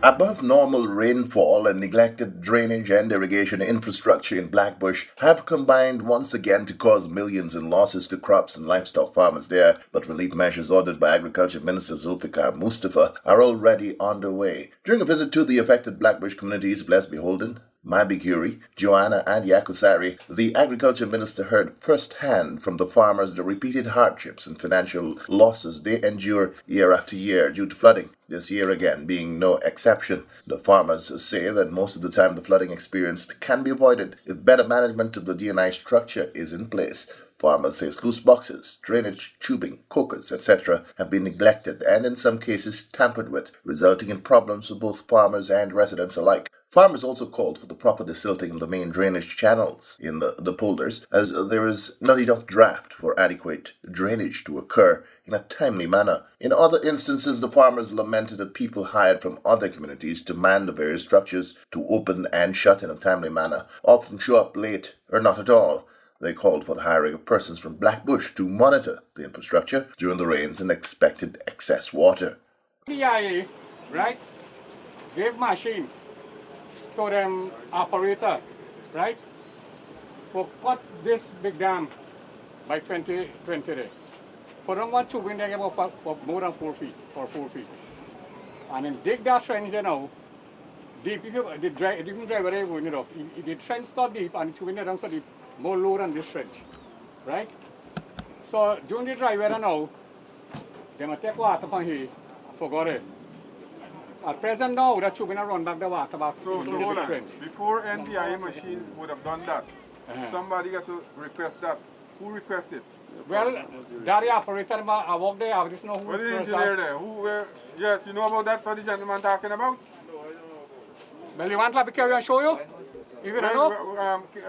Above normal rainfall and neglected drainage and irrigation infrastructure in Blackbush have combined once again to cause millions in losses to crops and livestock farmers there, but relief measures ordered by Agriculture Minister Zulfikar Mustafa are already underway. During a visit to the affected Blackbush communities, Bless Beholden, Mabi Curie, Joanna and Yakusari, the Agriculture Minister heard firsthand from the farmers the repeated hardships and financial losses they endure year after year due to flooding, this year again being no exception. The farmers say that most of the time the flooding experienced can be avoided if better management of the D&I structure is in place. Farmers say sluice boxes, drainage tubing, cokers, etc. have been neglected and in some cases tampered with, resulting in problems for both farmers and residents alike. Farmers also called for the proper desilting of the main drainage channels in the polders, as there is not enough draft for adequate drainage to occur in a timely manner. In other instances, the farmers lamented that people hired from other communities to man the various structures to open and shut in a timely manner often show up late or not at all. They called for the hiring of persons from Blackbush to monitor the infrastructure during the rains and expected excess water. PIA, right, gave machine to them operator, right, for cut this big dam by 2020 day. Put on one tube in there for more than 4 feet, or 4 feet. And then dig that trench there now, deep, if you drive where you know, if the trench not deep and the tube in there so deep, more load than this trench, right? So during the dry weather now, they might take water from here, forgot it. At present now, the tube in run back the water back so to hold the on. trench. Before NDIA machine would have done that, somebody got to request that. Who requested? Well, that the operator, I work there, I just know who. What the engineer there? Who were? Yes, you know about that? What the gentleman talking about? Well, you want to carry and show you? You don't know?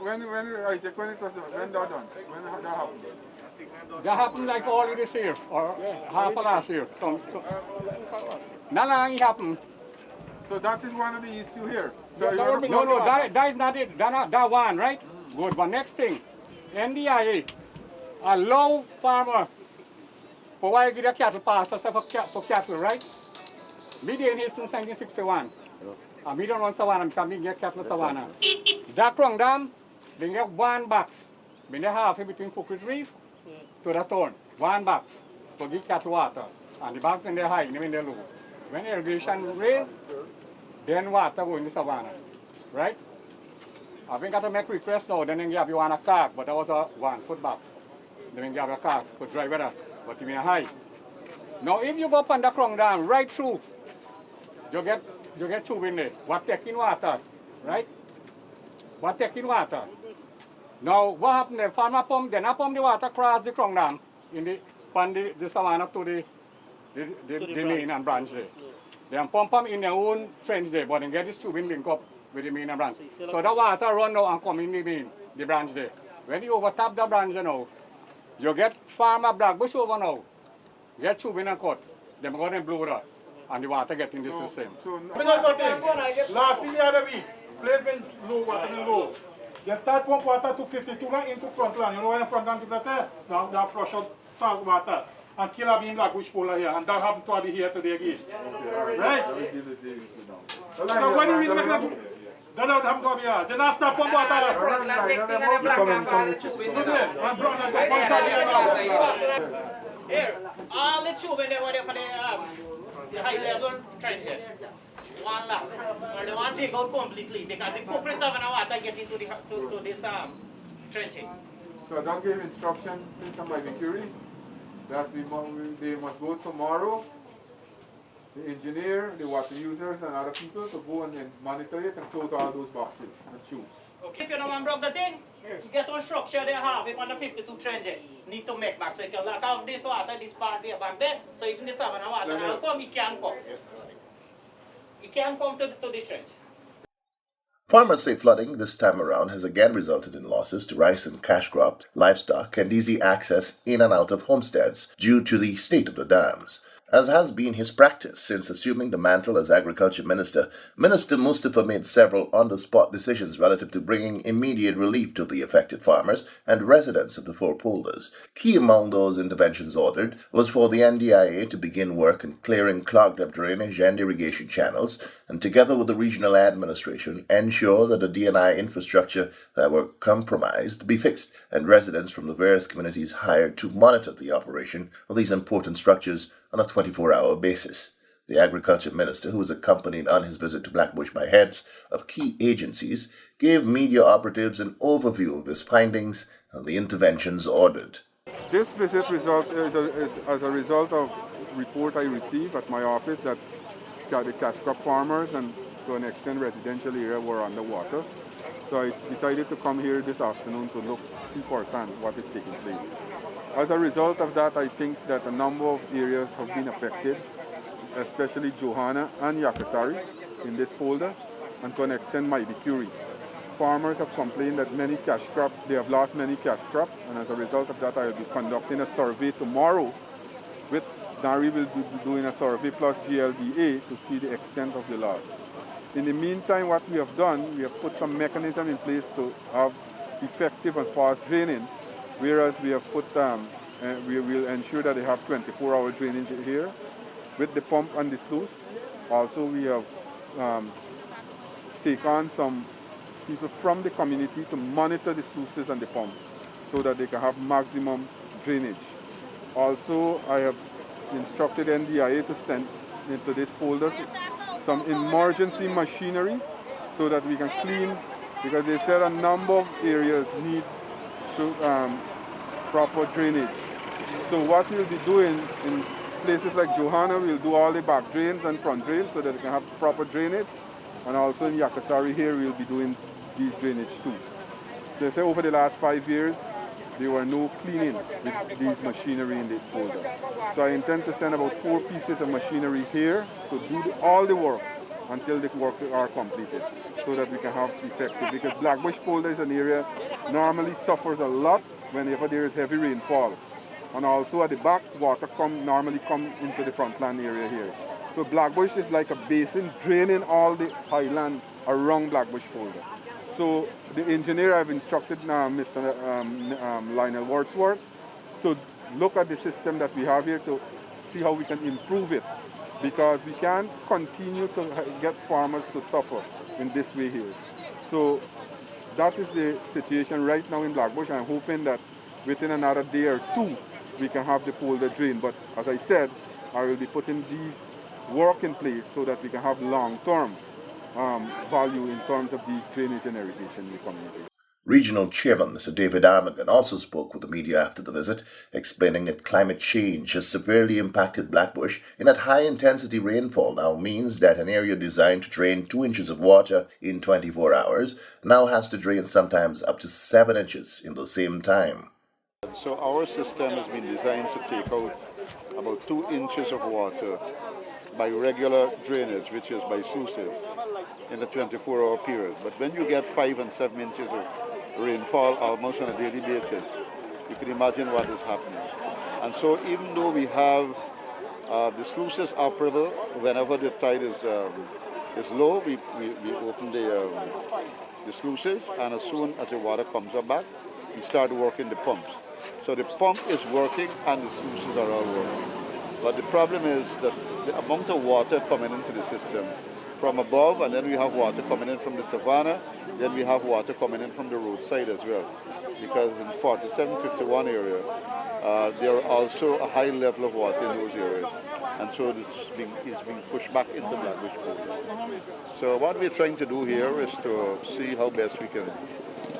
When I said when it was done, when that done? When that happened? That happened like early this year or half of last year. No, it happened. So that is one of the issues here. So No, that is not it. That one, right? Good. But next thing, NDIA allow farmer for why give a cattle pass for cattle, right? Me did here since 1961. And we don't run savanna because we get cattle savanna. That Krong Dam, they get one box. We have between Cookies Reef to the town. One box to give cattle water. And the box when they're high, when they're low. When irrigation raise, then water go in the savanna. Right? I think I got to make request now, then they give you one a cart, but that was a 1 foot box. Then they give you a cart for dry weather, but you mean high. Now if you go up on the Krong Dam right through, you get tube in there. What taking water, right? What taking water. Now what happened? The farmer pump, then I pump the water across the Krong Dam in the savanna to the main and branch there. They pump them in their own trench there, but they get this tube in link up with the main and branch. So the water run now and come in the branch there. When you overtap the branch now, you get farmer Blackbush over now. Get tube in and cut. Then go and blow it up. And the water get in the system. Last year, place been low, water been low. You start pump water to 52 into front land. You know why front land people say? Now they flush out salt water and kill a beam Blackbush polar here. And that happened to the here today again. Right? Now when you mean that? That don't happen to be here. Then I start pump water. Here, all the tube in there were for the high level trenches. One lap. Or the one take out completely because the footprints of water get into to this trenching. So that gave instructions since my Curie that they must go tomorrow. The engineer, the water users and other people to go and monitor it and close all those boxes and tubes. Okay. If you don't want to break the thing, you get one structure they have it on the 52 trenches. Need to make back so you can lock off this water, this part here back there. So even the savanna water will come, it can come. It can come to the trench. Farmers say flooding this time around has again resulted in losses to rice and cash crops, livestock, and easy access in and out of homesteads due to the state of the dams. As has been his practice since assuming the mantle as Agriculture Minister, Minister Mustafa made several on-the-spot decisions relative to bringing immediate relief to the affected farmers and residents of the four polders. Key among those interventions ordered was for the NDIA to begin work in clearing clogged-up drainage and irrigation channels, and together with the regional administration, ensure that the DNI infrastructure that were compromised be fixed, and residents from the various communities hired to monitor the operation of these important structures on a 24-hour basis. The Agriculture Minister, who was accompanied on his visit to Blackbush by heads of key agencies, gave media operatives an overview of his findings and the interventions ordered. This visit is as a result of report I received at my office that the cash crop farmers and to an extent residential area were underwater. So I decided to come here this afternoon to see firsthand what is taking place. As a result of that, I think that a number of areas have been affected, especially Johanna and Yakasari in this polder, and to an extent Maibikuri. Farmers have complained that they have lost many cash crops, and as a result of that, I will be conducting a survey tomorrow with Dari will be doing a survey plus GLDA to see the extent of the loss. In the meantime, what we have done, we have put some mechanism in place to have effective and fast draining, whereas we have put, we will ensure that they have 24-hour drainage here with the pump and the sluice. Also, we have taken on some people from the community to monitor the sluices and the pumps so that they can have maximum drainage. Also, I have instructed NDIA to send into this folder some emergency machinery so that we can clean, because they said a number of areas need to proper drainage. So what we'll be doing in places like Johanna, we'll do all the back drains and front drains so that they can have proper drainage. And also in Yakasari here, we'll be doing these drainage too. They say over the last 5 years, there were no cleaning with these machinery in the folder. So I intend to send about 4 pieces of machinery here to do all the work until the work are completed, so that we can have effective, because Blackbush polder is an area normally suffers a lot whenever there is heavy rainfall. And also at the back, water normally come into the frontland area here. So Blackbush is like a basin draining all the highland around Blackbush polder. So the engineer, I've instructed Mr. Lionel Wordsworth to look at the system that we have here to see how we can improve it, because we can't continue to get farmers to suffer in this way here. So that is the situation right now in Blackbush. I'm hoping that within another day or 2, we can have the polder drained. But as I said, I will be putting these work in place so that we can have long-term value in terms of these drainage and irrigation in the community. Regional Chairman Mr. David Armagan also spoke with the media after the visit, explaining that climate change has severely impacted Blackbush and that high-intensity rainfall now means that an area designed to drain 2 inches of water in 24 hours now has to drain sometimes up to 7 inches in the same time. So our system has been designed to take out about 2 inches of water by regular drainage, which is by sluices, in the 24-hour period. But when you get 5 and 7 inches of rainfall almost on a daily basis, you can imagine what is happening. And so even though we have the sluices operable, whenever the tide is low, we open the sluices, and as soon as the water comes up back, we start working the pumps. So the pump is working and the sluices are all working. But the problem is that the amount of water coming into the system from above, and then we have water coming in from the savanna, then we have water coming in from the roadside as well. Because in 4751 area, there are also a high level of water in those areas. And so it's being pushed back into Blackbush polder. So what we're trying to do here is to see how best we can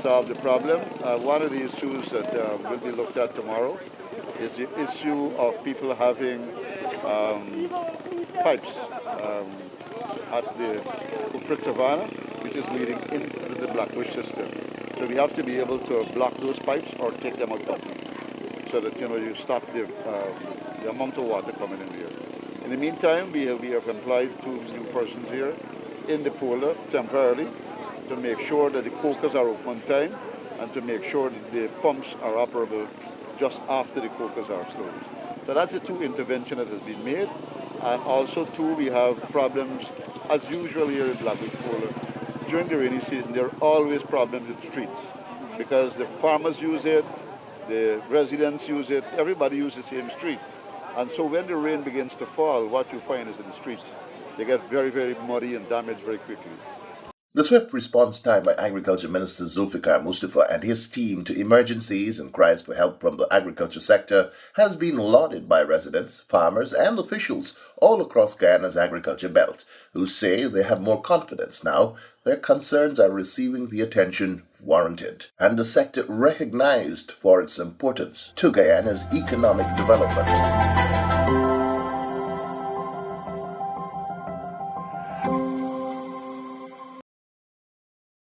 solve the problem. One of the issues that will be looked at tomorrow is the issue of people having pipes at the Uprit Savannah, which is leading into the Blackbush system. So we have to be able to block those pipes or take them out completely, so that you stop the amount of water coming in here. In the meantime, we have employed 2 new persons here in the polder temporarily to make sure that the cokers are open on time and to make sure that the pumps are operable just after the cokers are closed. So that's the two intervention that has been made. And also too, we have problems, as usual here in Blackbush Polar. During the rainy season, there are always problems with streets because the farmers use it, the residents use it, everybody uses the same street. And so when the rain begins to fall, what you find is in the streets, they get very, very muddy and damaged very quickly. The swift response time by Agriculture Minister Zulfikar Mustafa and his team to emergencies and cries for help from the agriculture sector has been lauded by residents, farmers, and officials all across Guyana's agriculture belt, who say they have more confidence now their concerns are receiving the attention warranted, and the sector recognized for its importance to Guyana's economic development.